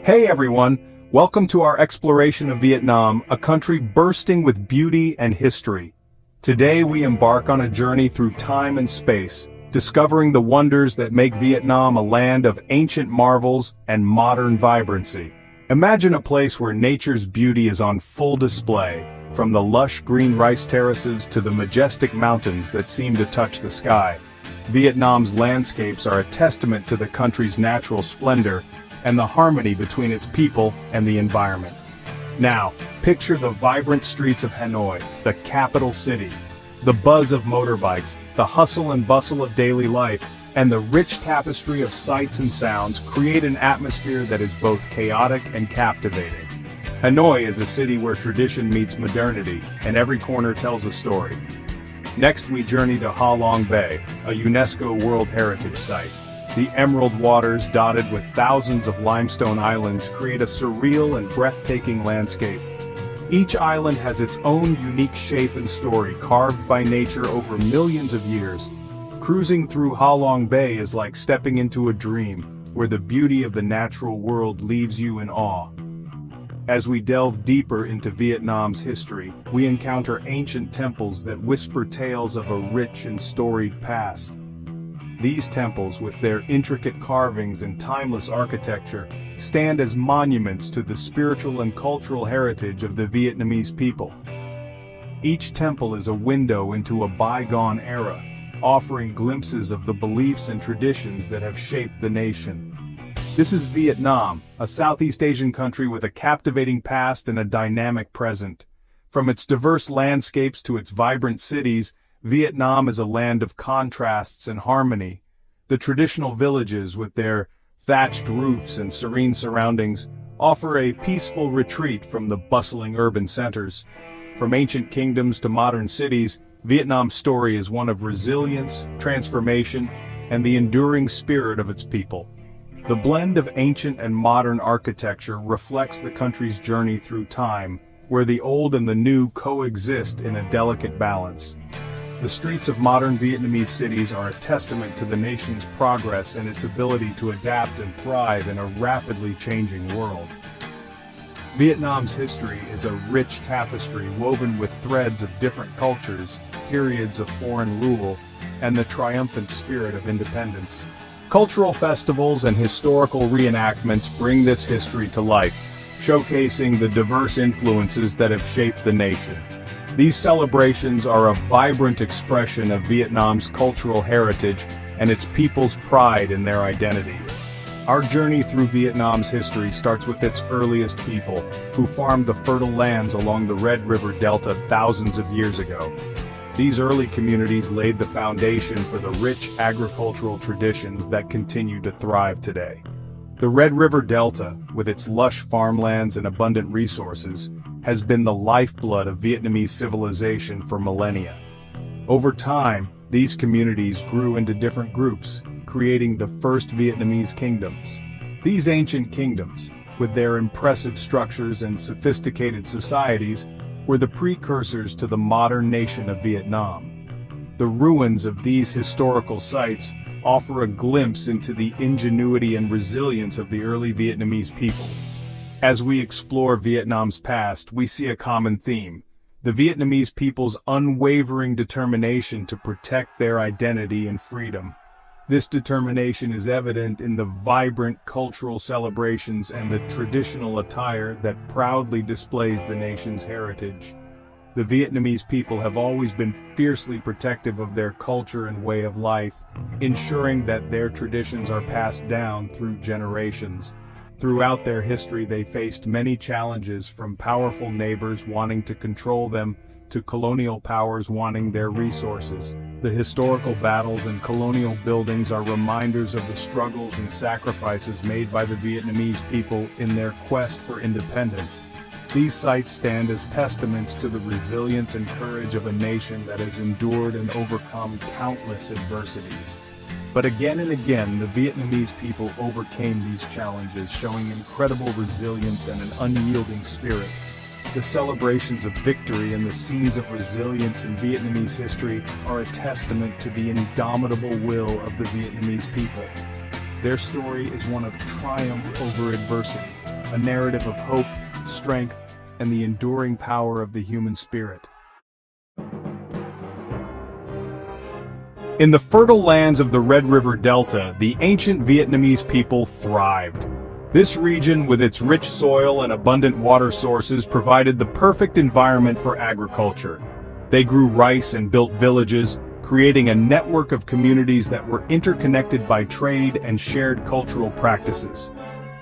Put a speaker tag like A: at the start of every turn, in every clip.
A: Hey everyone, welcome to our exploration of Vietnam, a country bursting with beauty and history. Today we embark on a journey through time and space, discovering the wonders that make Vietnam a land of ancient marvels and modern vibrancy. Imagine a place where nature's beauty is on full display, from the lush green rice terraces to the majestic mountains that seem to touch the sky. Vietnam's landscapes are a testament to the country's natural splendor and the harmony between its people and the environment. Now, picture the vibrant streets of Hanoi, the capital city. The buzz of motorbikes, the hustle and bustle of daily life, and the rich tapestry of sights and sounds create an atmosphere that is both chaotic and captivating. Hanoi is a city where tradition meets modernity, and every corner tells a story. Next we journey to Ha Long Bay, a UNESCO World Heritage Site. The emerald waters dotted with thousands of limestone islands create a surreal and breathtaking landscape. Each island has its own unique shape and story carved by nature over millions of years. Cruising through Ha Long Bay is like stepping into a dream, where the beauty of the natural world leaves you in awe. As we delve deeper into Vietnam's history, we encounter ancient temples that whisper tales of a rich and storied past. These temples, with their intricate carvings and timeless architecture, stand as monuments to the spiritual and cultural heritage of the Vietnamese people. Each temple is a window into a bygone era, offering glimpses of the beliefs and traditions that have shaped the nation. This is Vietnam, a Southeast Asian country with a captivating past and a dynamic present. From its diverse landscapes to its vibrant cities, Vietnam is a land of contrasts and harmony. The traditional villages, with their thatched roofs and serene surroundings, offer a peaceful retreat from the bustling urban centers. From ancient kingdoms to modern cities, Vietnam's story is one of resilience, transformation, and the enduring spirit of its people. The blend of ancient and modern architecture reflects the country's journey through time, where the old and the new coexist in a delicate balance. The streets of modern Vietnamese cities are a testament to the nation's progress and its ability to adapt and thrive in a rapidly changing world. Vietnam's history is a rich tapestry woven with threads of different cultures, periods of foreign rule, and the triumphant spirit of independence. Cultural festivals and historical reenactments bring this history to life, showcasing the diverse influences that have shaped the nation. These celebrations are a vibrant expression of Vietnam's cultural heritage and its people's pride in their identity. Our journey through Vietnam's history starts with its earliest people, who farmed the fertile lands along the Red River Delta thousands of years ago. These early communities laid the foundation for the rich agricultural traditions that continue to thrive today. The Red River Delta, with its lush farmlands and abundant resources, has been the lifeblood of Vietnamese civilization for millennia. Over time, these communities grew into different groups, creating the first Vietnamese kingdoms. These ancient kingdoms, with their impressive structures and sophisticated societies, were the precursors to the modern nation of Vietnam. The ruins of these historical sites offer a glimpse into the ingenuity and resilience of the early Vietnamese people. As we explore Vietnam's past, we see a common theme: the Vietnamese people's unwavering determination to protect their identity and freedom. This determination is evident in the vibrant cultural celebrations and the traditional attire that proudly displays the nation's heritage. The Vietnamese people have always been fiercely protective of their culture and way of life, ensuring that their traditions are passed down through generations. Throughout their history, they faced many challenges, from powerful neighbors wanting to control them to colonial powers wanting their resources. The historical battles and colonial buildings are reminders of the struggles and sacrifices made by the Vietnamese people in their quest for independence. These sites stand as testaments to the resilience and courage of a nation that has endured and overcome countless adversities. But again and again, the Vietnamese people overcame these challenges, showing incredible resilience and an unyielding spirit. The celebrations of victory and the scenes of resilience in Vietnamese history are a testament to the indomitable will of the Vietnamese people. Their story is one of triumph over adversity, a narrative of hope, strength, and the enduring power of the human spirit. In the fertile lands of the Red River Delta, the ancient Vietnamese people thrived. This region, with its rich soil and abundant water sources, provided the perfect environment for agriculture. They grew rice and built villages, creating a network of communities that were interconnected by trade and shared cultural practices.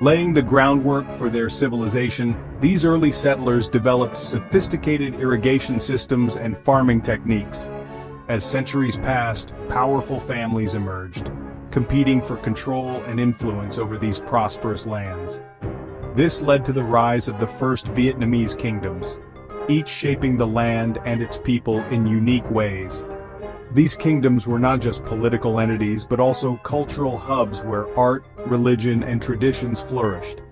A: Laying the groundwork for their civilization, these early settlers developed sophisticated irrigation systems and farming techniques. As centuries passed, powerful families emerged, competing for control and influence over these prosperous lands. This led to the rise of the first Vietnamese kingdoms, each shaping the land and its people in unique ways. These kingdoms were not just political entities but also cultural hubs where art, religion, and traditions flourished.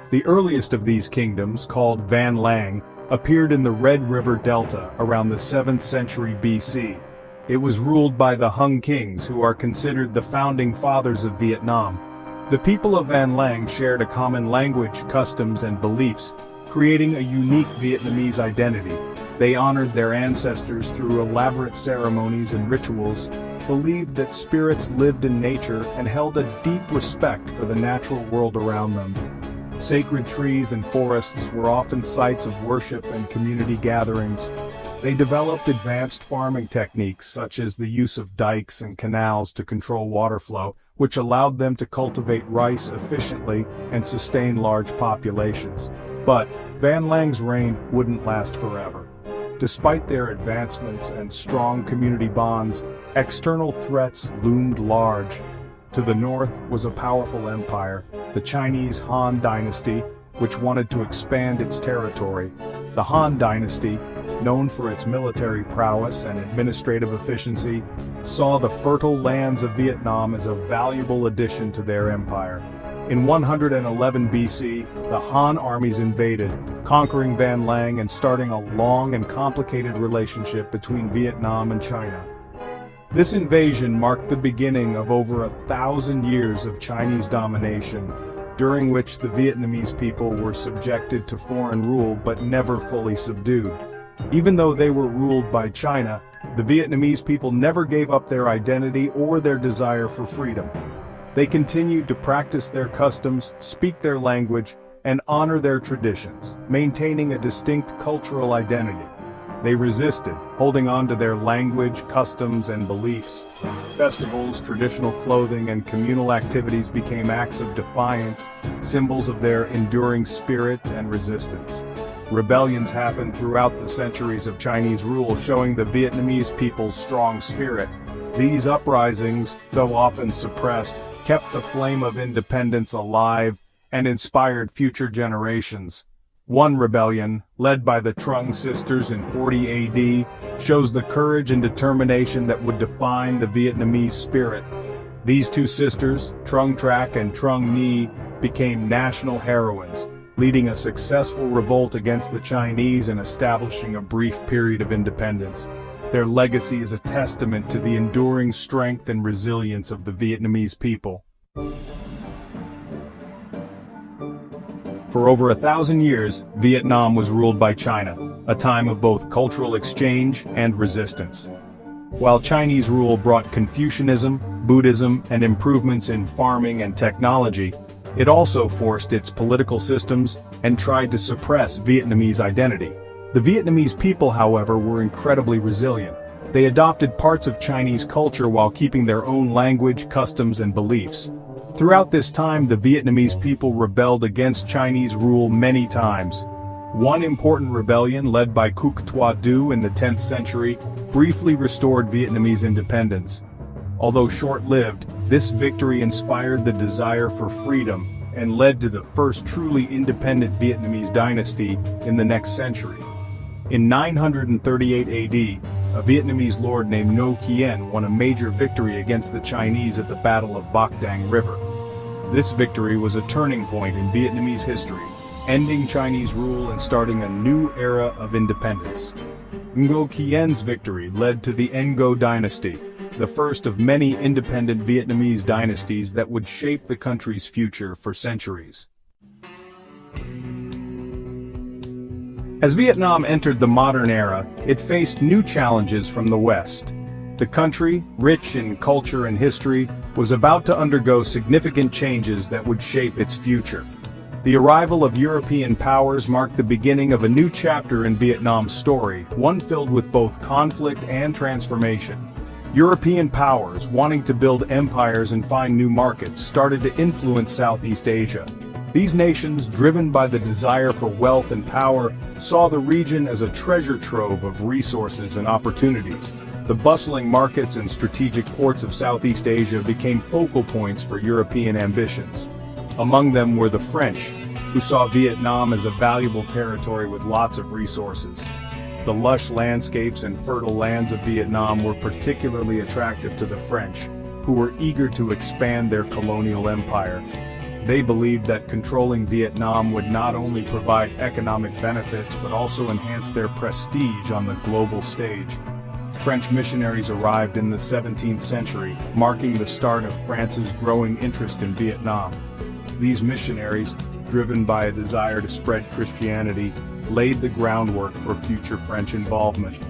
A: The earliest of these kingdoms, called Van Lang, appeared in the Red River Delta around the 7th century BC. It was ruled by the Hung kings, who are considered the founding fathers of Vietnam. The people of Van Lang shared a common language, customs, and beliefs, creating a unique Vietnamese identity. They honored their ancestors through elaborate ceremonies and rituals, believed that spirits lived in nature, and held a deep respect for the natural world around them. Sacred trees and forests were often sites of worship and community gatherings. They developed advanced farming techniques such as the use of dikes and canals to control water flow, which allowed them to cultivate rice efficiently and sustain large populations. But Van Lang's reign wouldn't last forever. Despite their advancements and strong community bonds, external threats loomed large. To the north was a powerful empire, the Chinese Han Dynasty, which wanted to expand its territory. The Han Dynasty, known for its military prowess and administrative efficiency, saw the fertile lands of Vietnam as a valuable addition to their empire. In 111 BC, the Han armies invaded, conquering Van Lang and starting a long and complicated relationship between Vietnam and China. This invasion marked the beginning of over 1,000 years of Chinese domination, during which the Vietnamese people were subjected to foreign rule but never fully subdued. Even though they were ruled by China, the Vietnamese people never gave up their identity or their desire for freedom. They continued to practice their customs, speak their language, and honor their traditions, maintaining a distinct cultural identity. They resisted, holding on to their language, customs, and beliefs. Festivals, traditional clothing, and communal activities became acts of defiance, symbols of their enduring spirit and resistance. Rebellions happened throughout the centuries of Chinese rule, showing the Vietnamese people's strong spirit. These uprisings, though often suppressed, kept the flame of independence alive and inspired future generations. One rebellion, led by the Trung sisters in 40 AD, shows the courage and determination that would define the Vietnamese spirit. These two sisters, Trung Trac and Trung Nhi, became national heroines, leading a successful revolt against the Chinese and establishing a brief period of independence. Their legacy is a testament to the enduring strength and resilience of the Vietnamese people. For over 1,000 years, Vietnam was ruled by China, a time of both cultural exchange and resistance. While Chinese rule brought Confucianism, Buddhism, and improvements in farming and technology, it also forced its political systems and tried to suppress Vietnamese identity. The Vietnamese people, however, were incredibly resilient. They adopted parts of Chinese culture while keeping their own language, customs, and beliefs. Throughout this time, the Vietnamese people rebelled against Chinese rule many times. One important rebellion, led by Cuc Twa Du in the 10th century, briefly restored Vietnamese independence. Although short-lived, this victory inspired the desire for freedom and led to the first truly independent Vietnamese dynasty in the next century. In 938 AD, a Vietnamese lord named Nguyen won a major victory against the Chinese at the Battle of Bac Dang River. This victory was a turning point in Vietnamese history, ending Chinese rule and starting a new era of independence. Nguyen's victory led to the Ngo dynasty, the first of many independent Vietnamese dynasties that would shape the country's future for centuries. As Vietnam entered the modern era, it faced new challenges from the West. The country, rich in culture and history, was about to undergo significant changes that would shape its future. The arrival of European powers marked the beginning of a new chapter in Vietnam's story, one filled with both conflict and transformation. European powers, wanting to build empires and find new markets, started to influence Southeast Asia. These nations, driven by the desire for wealth and power, saw the region as a treasure trove of resources and opportunities. The bustling markets and strategic ports of Southeast Asia became focal points for European ambitions. Among them were the French, who saw Vietnam as a valuable territory with lots of resources. The lush landscapes and fertile lands of Vietnam were particularly attractive to the French, who were eager to expand their colonial empire. They believed that controlling Vietnam would not only provide economic benefits but also enhance their prestige on the global stage. French missionaries arrived in the 17th century, marking the start of France's growing interest in Vietnam. These missionaries, driven by a desire to spread Christianity, laid the groundwork for future French involvement.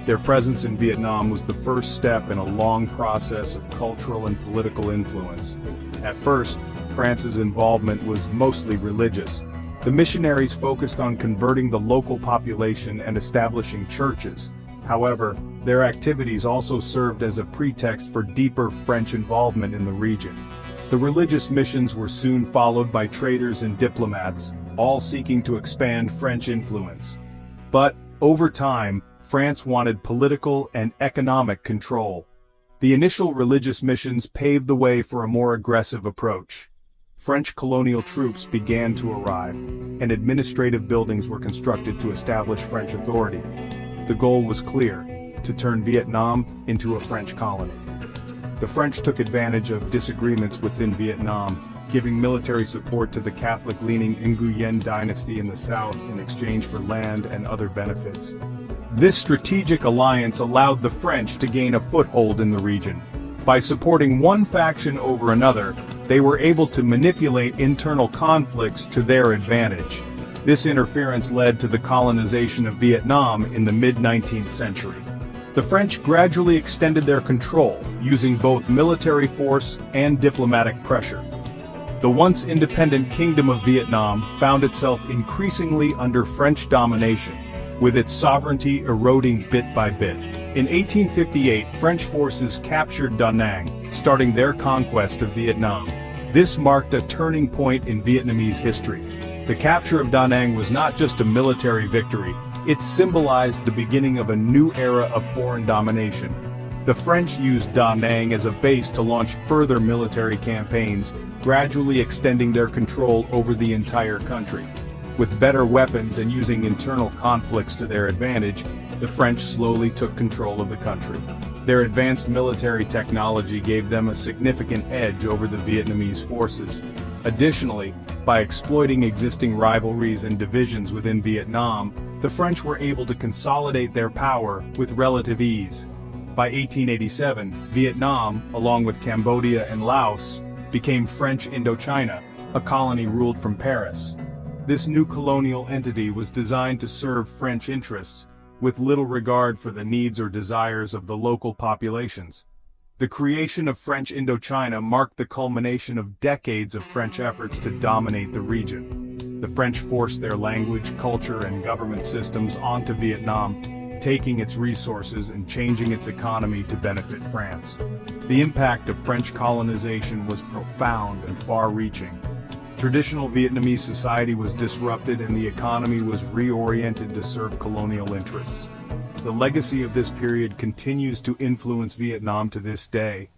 A: Their presence in Vietnam was the first step in a long process of cultural and political influence. At first, France's involvement was mostly religious. The missionaries focused on converting the local population and establishing churches. However, their activities also served as a pretext for deeper French involvement in the region. The religious missions were soon followed by traders and diplomats, all seeking to expand French influence. But, over time, France wanted political and economic control. The initial religious missions paved the way for a more aggressive approach. French colonial troops began to arrive, and administrative buildings were constructed to establish French authority. The goal was clear: to turn Vietnam into a French colony. The French took advantage of disagreements within Vietnam, giving military support to the Catholic-leaning Nguyen dynasty in the south in exchange for land and other benefits. This strategic alliance allowed the French to gain a foothold in the region. By supporting one faction over another, they were able to manipulate internal conflicts to their advantage. This interference led to the colonization of Vietnam in the mid-19th century. The French gradually extended their control, using both military force and diplomatic pressure. The once independent Kingdom of Vietnam found itself increasingly under French domination, with its sovereignty eroding bit by bit. In 1858, French forces captured Da Nang, starting their conquest of Vietnam. This marked a turning point in Vietnamese history. The capture of Da Nang was not just a military victory, it symbolized the beginning of a new era of foreign domination. The French used Da Nang as a base to launch further military campaigns, gradually extending their control over the entire country. With better weapons and using internal conflicts to their advantage, the French slowly took control of the country. Their advanced military technology gave them a significant edge over the Vietnamese forces. Additionally, by exploiting existing rivalries and divisions within Vietnam, the French were able to consolidate their power with relative ease. By 1887, Vietnam, along with Cambodia and Laos, became French Indochina, a colony ruled from Paris. This new colonial entity was designed to serve French interests, with little regard for the needs or desires of the local populations. The creation of French Indochina marked the culmination of decades of French efforts to dominate the region. The French forced their language, culture, and government systems onto Vietnam, taking its resources and changing its economy to benefit France. The impact of French colonization was profound and far-reaching. Traditional Vietnamese society was disrupted and the economy was reoriented to serve colonial interests. The legacy of this period continues to influence Vietnam to this day,